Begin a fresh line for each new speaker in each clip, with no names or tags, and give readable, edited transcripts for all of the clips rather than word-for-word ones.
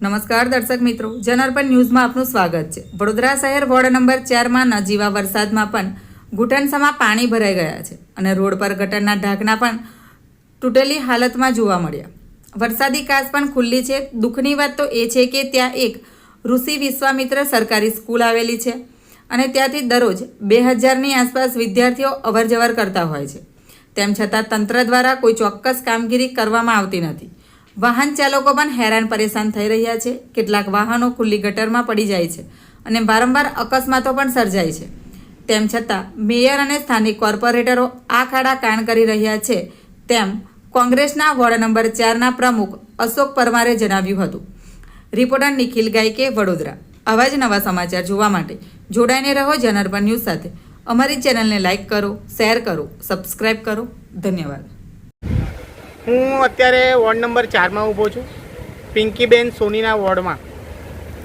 નમસ્કાર દર્શક મિત્રો, જનાર્પણ ન્યૂઝમાં આપનું સ્વાગત છે। વડોદરા શહેર વોર્ડ નંબર 4માં નજીવા વરસાદમાં પણ ઘૂંટણસમાં પાણી ભરાઈ ગયા છે અને રોડ પર ગટરના ઢાંકણા પણ તૂટેલી હાલતમાં જોવા મળ્યા। વરસાદી કાચ પણ ખુલ્લી છે। દુઃખની વાત તો એ છે કે ત્યાં એક ઋષિ વિશ્વામિત્ર સરકારી સ્કૂલ આવેલી છે અને ત્યાંથી દરરોજ 2000ની આસપાસ વિદ્યાર્થીઓ અવરજવર કરતા હોય છે। તેમ છતાં તંત્ર દ્વારા કોઈ ચોક્કસ કામગીરી કરવામાં આવતી નથી। વાહન ચાલકો પણ હેરાન પરેશાન થઈ રહ્યા છે। કેટલાક વાહનો ખુલ્લી ગટરમાં પડી જાય છે અને વારંવાર અકસ્માતો પણ સર્જાય છે। તેમ છતાં મેયર અને સ્થાનિક કોર્પોરેટરો આ ખાડા કાન કરી રહ્યા છે તેમ કોંગ્રેસના વોર્ડ નંબર 4ના પ્રમુખ અશોક પરમારે જણાવ્યું હતું। રિપોર્ટર નિખિલ ગાયકે, વડોદરા। આવા જ નવા સમાચાર જોવા માટે જોડાઈને રહો જનાર્પણ ન્યૂઝ સાથે। અમારી ચેનલને લાઇક કરો, શેર કરો, સબસ્ક્રાઇબ કરો। ધન્યવાદ।
હું અત્યારે વોર્ડ નંબર 4માં ઊભો છું, પિંકીબેન સોનીના વોર્ડમાં।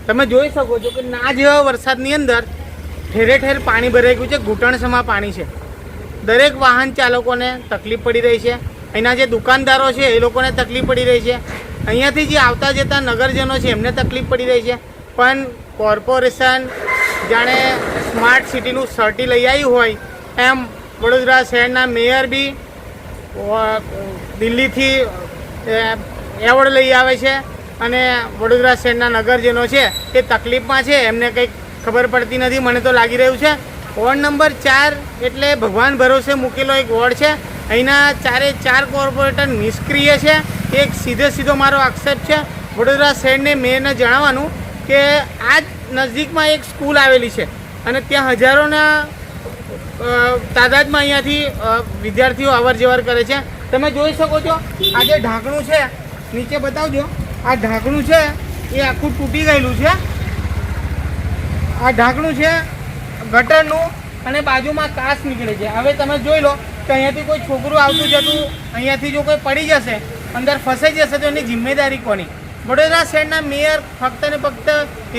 તમે જોઈ શકો છો કે ના જેવા વરસાદની અંદર ઠેરે ઠેર પાણી ભરાઈ ગયું છે, ઘૂંટણસમાં પાણી છે। દરેક વાહન ચાલકોને તકલીફ પડી રહી છે, અહીંના જે દુકાનદારો છે એ લોકોને તકલીફ પડી રહી છે, અહીંયાથી જે આવતા જતા નગરજનો છે એમને તકલીફ પડી રહી છે। પણ કોર્પોરેશન જાણે સ્માર્ટ સિટીનું સર્ટી લઈ આવ્યું હોય એમ વડોદરા શહેરના મેયર બી દિલ્હીથી એવોર્ડ લઈ આવે છે અને વડોદરા શહેરના નગરજનો છે એ તકલીફમાં છે, એમને કંઈક ખબર પડતી નથી। મને તો લાગી રહ્યું છે વોર્ડ નંબર 4 એટલે ભગવાન ભરોસે મૂકેલો એક વોર્ડ છે। અહીંના 4 કોર્પોરેટર નિષ્ક્રિય છે। એક સીધો મારો આક્ષેપ છે વડોદરા શહેરને મેયરને જણાવવાનું કે આ જ નજીકમાં એક સ્કૂલ આવેલી છે અને ત્યાં હજારોના તાદાદમાં અહીંયાથી વિદ્યાર્થીઓ અવર જવર કરે છે। તમે જોઈ શકો છો આ જે ઢાંકણું છે, નીચે બતાવજો, આ ઢાંકણું છે એ આખું તૂટી ગયેલું છે। આ ઢાંકણું છે ગટરનું અને બાજુમાં કાચ નીકળે છે। હવે તમે જોઈ લો કે અહીંયાથી કોઈ છોકરું આવતું જતું અહીંયાથી જો કોઈ પડી જશે, અંદર ફસાઈ જશે તો એની જિમ્મેદારી કોની? વડોદરા શહેરના મેયર ફક્ત ને ફક્ત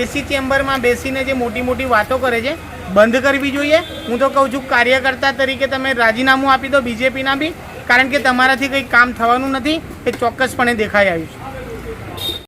એસી ચેમ્બરમાં બેસીને જે મોટી વાતો કરે છે બંધ કરવી જોઈએ। હું તો કહું છું કાર્યકર્તા તરીકે તમે રાજીનામું આપી દો બીજેપીના બી, કારણ કે તમારાથી કંઈ કામ થવાનું નથી, એ ચોક્કસપણે દેખાઈ આવ્યું છે।